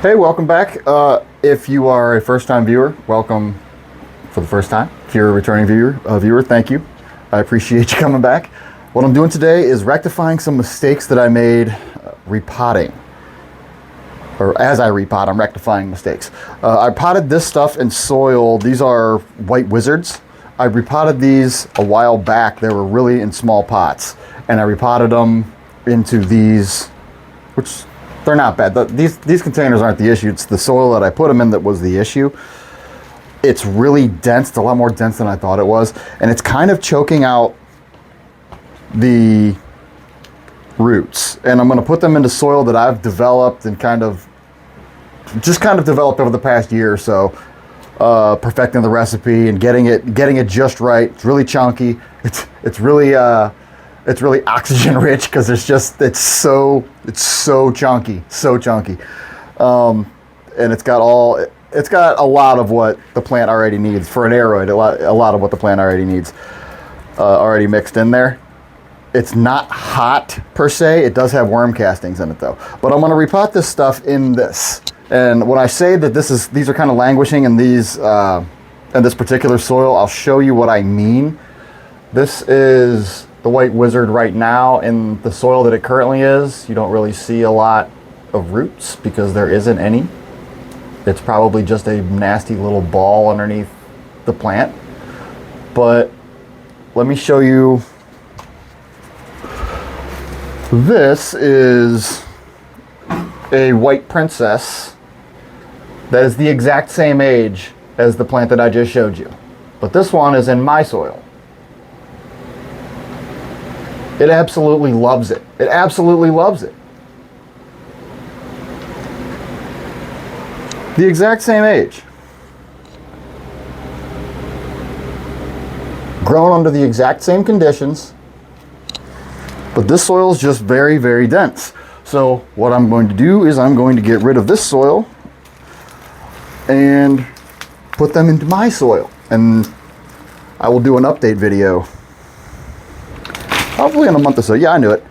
Hey, welcome back. If you are a first-time viewer, welcome for the first time. If you're a returning viewer, thank you. I appreciate you coming back. What I'm doing today is rectifying some mistakes that I made repotting. Or as I repot, I'm rectifying mistakes. I potted this stuff in soil. These are white wizards. I repotted these a while back. They were really in small pots. And I repotted them into these, which they're not bad. These containers aren't the issue. It's the soil that I put them in that was the issue. It's really dense. It's a lot more dense than I thought it was. And it's kind of choking out the roots. And I'm going to put them into soil that I've developed and kind of developed over the past year or so, perfecting the recipe and getting it just right. It's really chunky. It's really oxygen rich because it's so chunky, and it's got a lot of what the plant already needs for an aroid. A lot of what the plant already needs already mixed in there. It's not hot per se. It does have worm castings in it though. But I'm going to repot this stuff in this. And when I say that these are kind of languishing in these in this particular soil, I'll show you what I mean. This is the white wizard right now. In the soil that it currently is, you don't really see a lot of roots because there isn't any. It's probably just a nasty little ball underneath the plant. But let me show you. This is a white princess that is the exact same age as the plant that I just showed you. But this one is in my soil. It absolutely loves it. It absolutely loves it. The exact same age. Grown under the exact same conditions. But this soil is just very, very dense. So what I'm going to do is I'm going to get rid of this soil and put them into my soil. And I will do an update video. Probably in a month or so. Yeah, I knew it.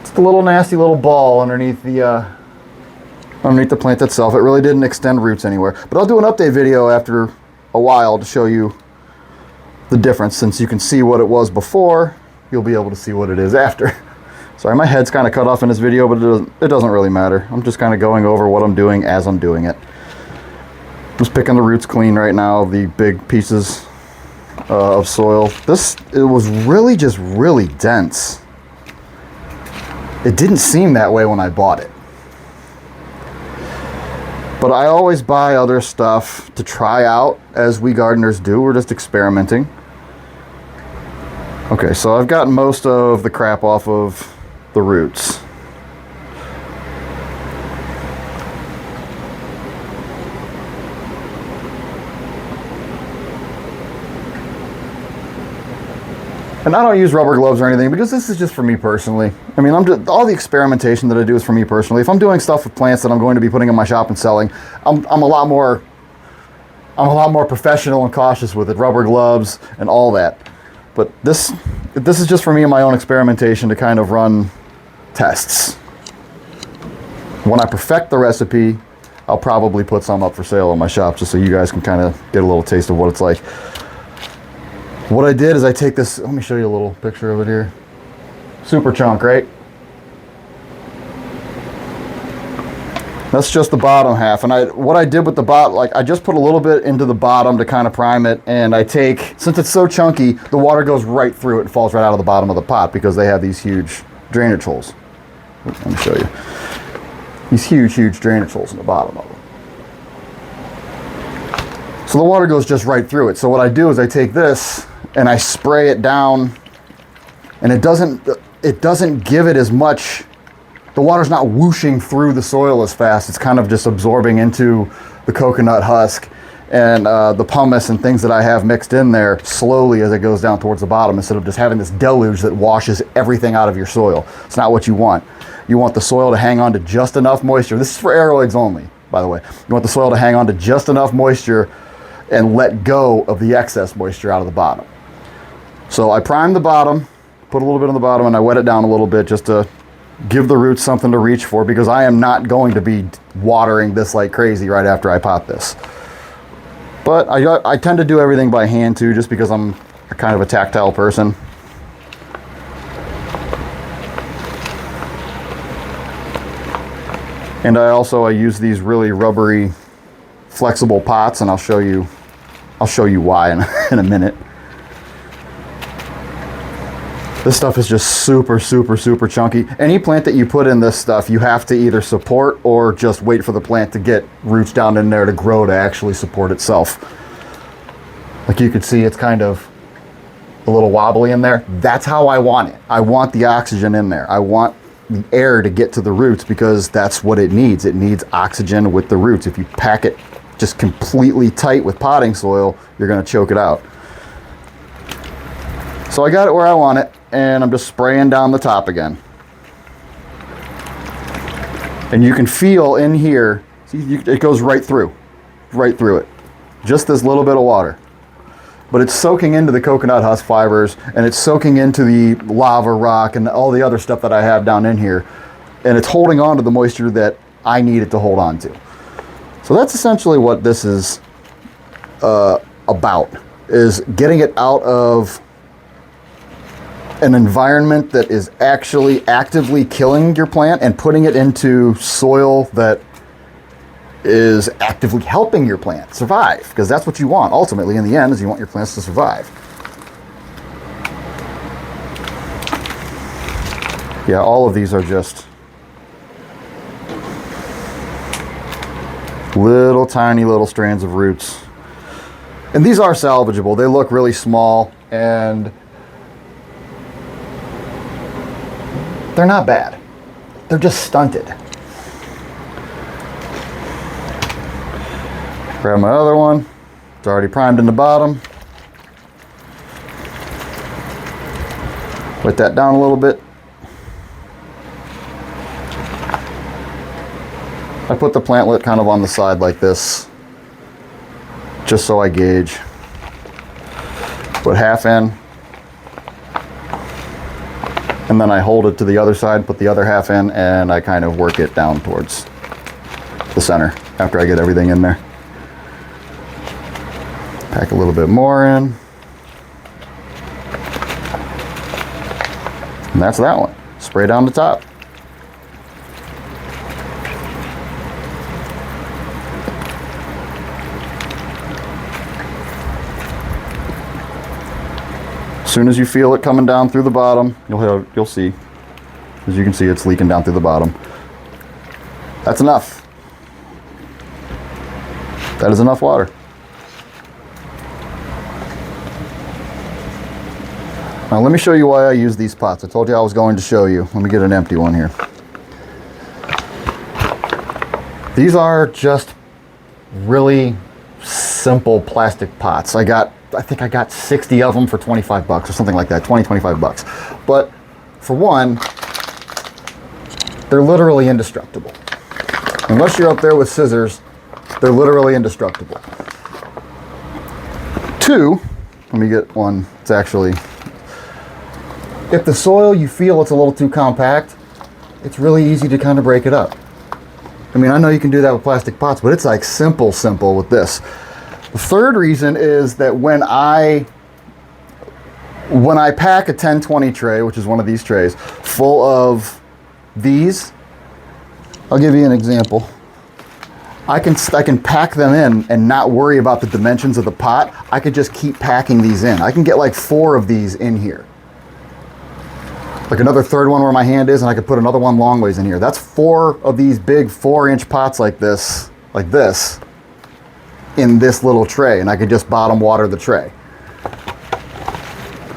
It's the little nasty little ball underneath the plant itself. It really didn't extend roots anywhere. But I'll do an update video after a while to show you the difference. Since you can see what it was before, you'll be able to see what it is after. Sorry, my head's kind of cut off in this video, but it doesn't really matter. I'm just kind of going over what I'm doing as I'm doing it. Just picking the roots clean right now, the big pieces of soil. It was really just really dense. It didn't seem that way when I bought it. But I always buy other stuff to try out, as we gardeners do. We're just experimenting. Okay, so I've gotten most of the crap off of the roots. And I don't use rubber gloves or anything because this is just for me personally. I mean, all the experimentation that I do is for me personally. If I'm doing stuff with plants that I'm going to be putting in my shop and selling, I'm a lot more professional and cautious with it. Rubber gloves and all that. But this is just for me and my own experimentation to kind of run tests. When I perfect the recipe, I'll probably put some up for sale in my shop just so you guys can kind of get a little taste of what it's like. What I did is I take this, let me show you a little picture of it here. Super chunk, right? That's just the bottom half. And what I did with the bottom, like I just put a little bit into the bottom to kind of prime it. And I take, since it's so chunky, the water goes right through it and falls right out of the bottom of the pot because they have these huge drainage holes. Let me show you. These huge drainage holes in the bottom of them. So the water goes just right through it. So what I do is I take this and I spray it down, and it doesn't give it as much. The water's not whooshing through the soil as fast. It's kind of just absorbing into the coconut husk and the pumice and things that I have mixed in there slowly as it goes down towards the bottom, instead of just having this deluge that washes everything out of your soil. It's not what you want. You want the soil to hang on to just enough moisture. This is for aroids only, by the way. You want the soil to hang on to just enough moisture and let go of the excess moisture out of the bottom. So I prime the bottom, put a little bit on the bottom, and I wet it down a little bit just to give the roots something to reach for, because I am not going to be watering this like crazy right after I pot this. But I tend to do everything by hand too, just because I'm a kind of a tactile person. And I use these really rubbery, flexible pots, and I'll show you why in a minute. This stuff is just super, super, super chunky. Any plant that you put in this stuff, you have to either support or just wait for the plant to get roots down in there to grow to actually support itself. Like you can see, it's kind of a little wobbly in there. That's how I want it. I want the oxygen in there. I want the air to get to the roots, because that's what it needs. It needs oxygen with the roots. If you pack it just completely tight with potting soil, you're going to choke it out. So I got it where I want it, and I'm just spraying down the top again. And you can feel in here, see, it goes right through it. Just this little bit of water. But it's soaking into the coconut husk fibers, and it's soaking into the lava rock and all the other stuff that I have down in here. And it's holding on to the moisture that I need it to hold on to. So that's essentially what this is about, is getting it out of an environment that is actually actively killing your plant and putting it into soil that is actively helping your plant survive, because that's what you want ultimately in the end, is you want your plants to survive. Yeah, all of these are just little tiny little strands of roots, and these are salvageable. They look really small and they're not bad. They're just stunted. Grab my other one. It's already primed in the bottom. Wet that down a little bit. I put the plantlet kind of on the side like this, just so I gauge. Put half in, and then I hold it to the other side, put the other half in, and I kind of work it down towards the center after I get everything in there. Pack a little bit more in. And that's that one. Spray down the top. As soon as you feel it coming down through the bottom, you'll see. As you can see, it's leaking down through the bottom. That's enough. That is enough water. Now let me show you why I use these pots. I told you I was going to show you. Let me get an empty one here. These are just really simple plastic pots. I think I got 60 of them for 25 bucks or something like that, 20, 25 bucks. But for one, they're literally indestructible. Unless you're up there with scissors, they're literally indestructible. Two, let me get one. It's actually, if the soil you feel it's a little too compact, it's really easy to kind of break it up. I mean, I know you can do that with plastic pots, but it's like simple with this. The third reason is that when I pack a 10-20 tray, which is one of these trays, full of these, I'll give you an example. I can pack them in and not worry about the dimensions of the pot. I could just keep packing these in. I can get like 4 of these in here. Like another third one where my hand is, and I could put another one long ways in here. That's 4 of these big 4-inch pots like this, in this little tray, and I could just bottom water the tray.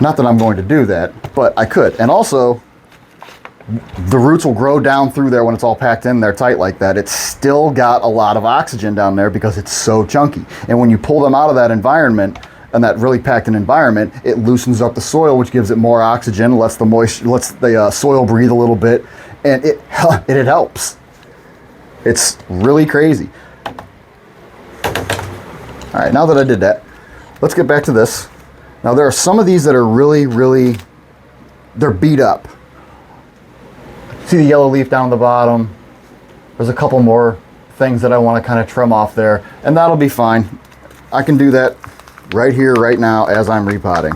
Not that I'm going to do that, but I could. And also, the roots will grow down through there when it's all packed in there tight like that. It's still got a lot of oxygen down there because it's so chunky. And when you pull them out of that environment, and that really packed in environment, it loosens up the soil, which gives it more oxygen, lets the soil breathe a little bit, and it helps. It's really crazy. All right, now that I did that, let's get back to this. Now there are some of these that are really, they're beat up. See the yellow leaf down the bottom. There's a couple more things that I want to kind of trim off there, and that'll be fine. I can do that right here, right now, as I'm repotting.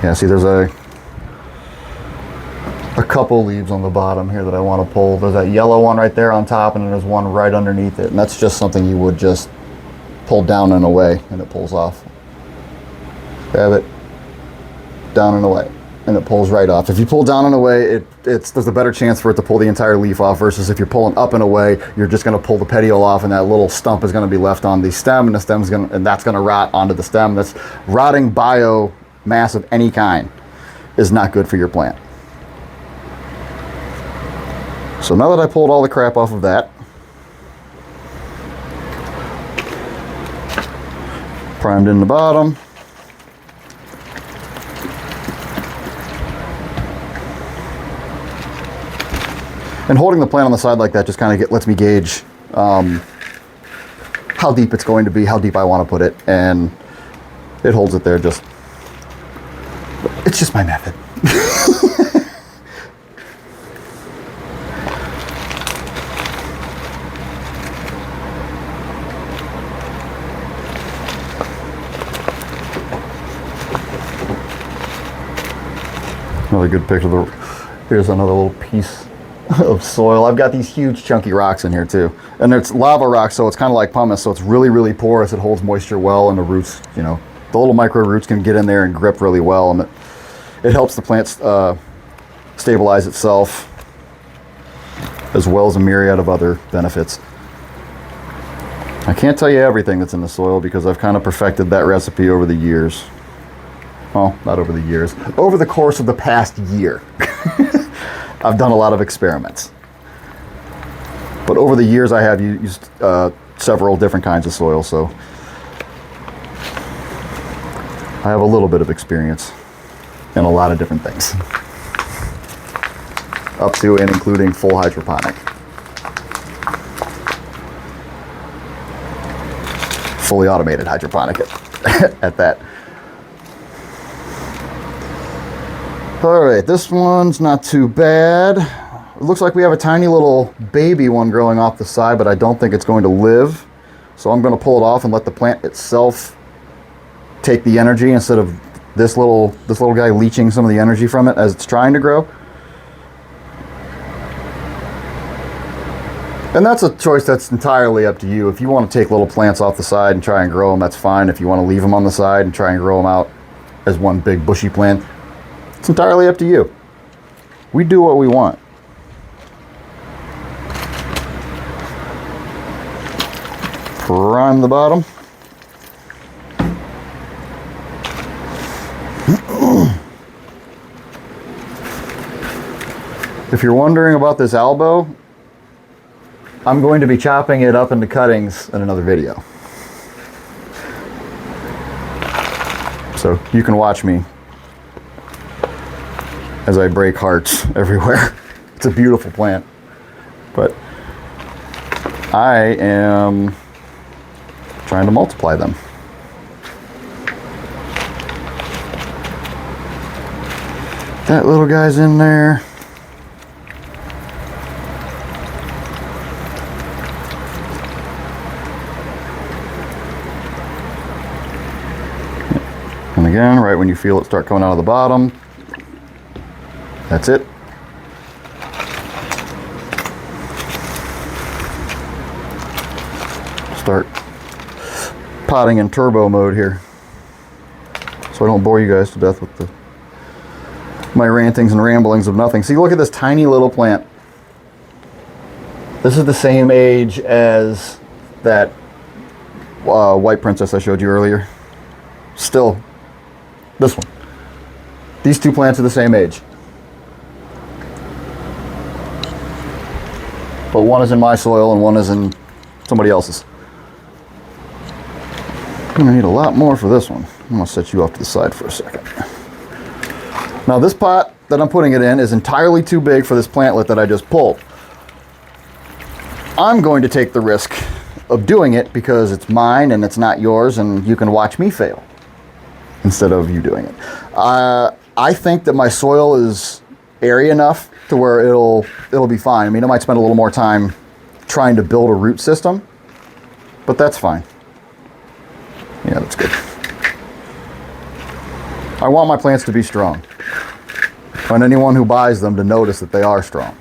Yeah, see, there's a couple leaves on the bottom here that I want to pull. There's that yellow one right there on top, and then there's one right underneath it, and that's just something you would just pull down and away, and it pulls off. Grab it, down and away, and it pulls right off. If you pull down and away, there's a better chance for it to pull the entire leaf off, versus if you're pulling up and away, you're just going to pull the petiole off, and that little stump is going to be left on the stem, and that's going to rot onto the stem. That's rotting biomass of any kind is not good for your plant. So now that I pulled all the crap off of that, primed in the bottom, and holding the plant on the side like that just kind of lets me gauge how deep it's going to be, how deep I want to put it, and it holds it there. It's just my method. Another good picture. Here's another little piece of soil. I've got these huge chunky rocks in here too, and it's lava rock, so it's kind of like pumice, so it's really porous. It holds moisture well, and the roots, the little micro roots can get in there and grip really well, and it helps the plant stabilize itself, as well as a myriad of other benefits. I can't tell you everything that's in the soil because I've kind of perfected that recipe over the years. Well, not over the years. Over the course of the past year. I've done a lot of experiments. But over the years I have used several different kinds of soil, so I have a little bit of experience in a lot of different things. Up to and including full hydroponic. Fully automated hydroponic at that. All right, this one's not too bad. It looks like we have a tiny little baby one growing off the side, but I don't think it's going to live. So I'm going to pull it off and let the plant itself take the energy instead of this little guy leaching some of the energy from it as it's trying to grow. And that's a choice that's entirely up to you. If you want to take little plants off the side and try and grow them, that's fine. If you want to leave them on the side and try and grow them out as one big bushy plant, it's entirely up to you. We do what we want. Prime the bottom. If you're wondering about this elbow, I'm going to be chopping it up into cuttings in another video. So you can watch me as I break hearts everywhere. It's a beautiful plant, but I am trying to multiply them. That little guy's in there. And again, right when you feel it start coming out of the bottom, that's it. Start potting in turbo mode here, so I don't bore you guys to death with my rantings and ramblings of nothing. See, look at this tiny little plant. This is the same age as that white princess I showed you earlier. Still, this one. These two plants are the same age. But one is in my soil and one is in somebody else's. I'm gonna need a lot more for this one. I'm gonna set you off to the side for a second. Now this pot that I'm putting it in is entirely too big for this plantlet that I just pulled. I'm going to take the risk of doing it because it's mine and it's not yours, and you can watch me fail instead of you doing it. I think that my soil is airy enough to where it'll be fine. I mean, I might spend a little more time trying to build a root system, but that's fine. Yeah, that's good. I want my plants to be strong. I want anyone who buys them to notice that they are strong.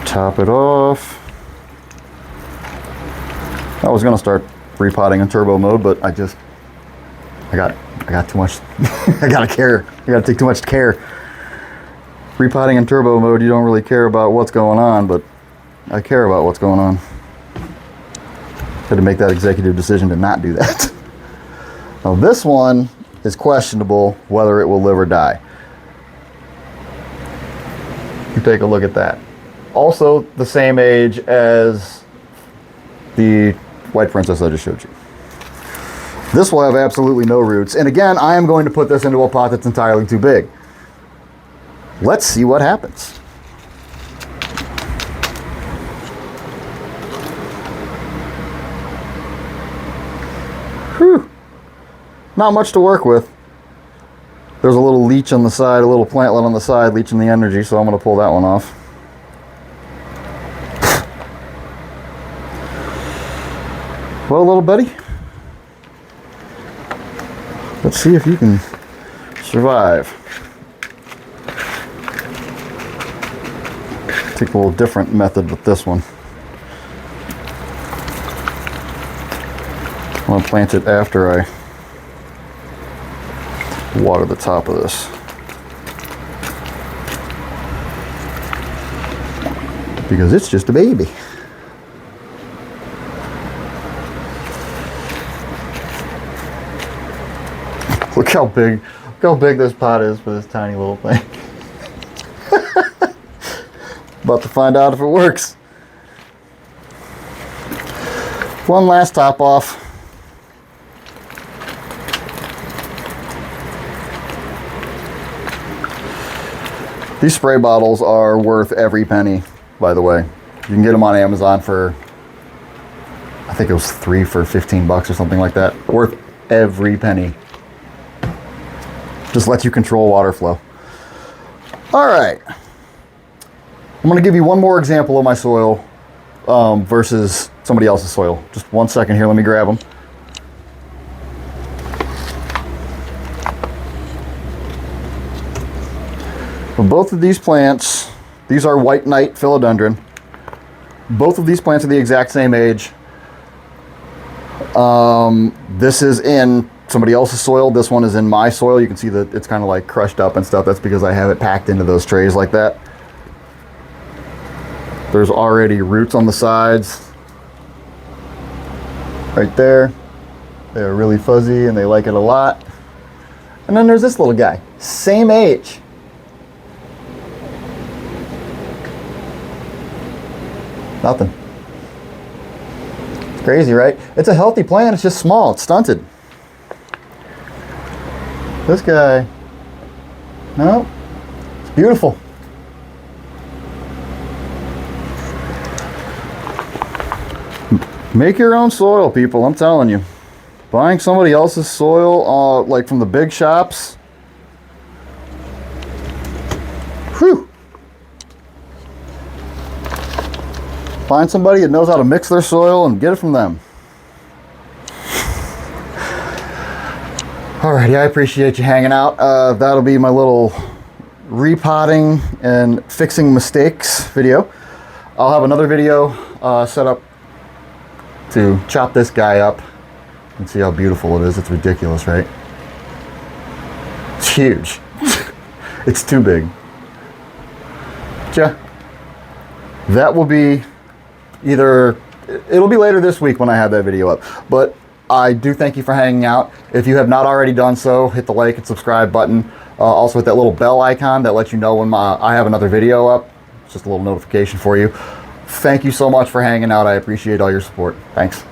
Top it off. I was gonna start repotting in turbo mode, but I got too much. I gotta take too much care. Repotting in turbo mode, you don't really care about what's going on, but I care about what's going on. Had to make that executive decision to not do that. Now this one is questionable whether it will live or die. You take a look at that. Also the same age as the white princess I just showed you. This will have absolutely no roots. And again, I am going to put this into a pot that's entirely too big. Let's see what happens. Whew. Not much to work with. There's a little leech on the side, a little plantlet on the side leeching the energy, so I'm going to pull that one off. Well, little buddy, let's see if you can survive. Take a little different method with this one. I'm going to plant it after I water the top of this. Because it's just a baby. Look how big this pot is for this tiny little thing. About to find out if it works. One last top off. These spray bottles are worth every penny, by the way. You can get them on Amazon for, I think it was 3 for 15 bucks or something like that. Worth every penny. Just lets you control water flow. All right. I'm going to give you one more example of my soil versus somebody else's soil. Just 1 second here. Let me grab them. For both of these plants, these are white knight philodendron. Both of these plants are the exact same age. This is in somebody else's soil. This one is in my soil. You can see that it's kind of like crushed up and stuff. That's because I have it packed into those trays like that. There's already roots on the sides. Right there. They're really fuzzy and they like it a lot. And then there's this little guy. Same age. Nothing. It's crazy, right? It's a healthy plant. It's just small. It's stunted. This guy, no, it's beautiful. Make your own soil, people, I'm telling you. Buying somebody else's soil, like from the big shops, whew. Find somebody that knows how to mix their soil and get it from them. Alrighty, I appreciate you hanging out. That'll be my little repotting and fixing mistakes video. I'll have another video set up to chop this guy up and see how beautiful it is. It's ridiculous, right? It's huge. It's too big. Yeah. That will be it'll be later this week when I have that video up. But I do thank you for hanging out. If you have not already done so, hit the like and subscribe button. Also hit that little bell icon that lets you know when I have another video up. It's just a little notification for you. Thank you so much for hanging out. I appreciate all your support. Thanks.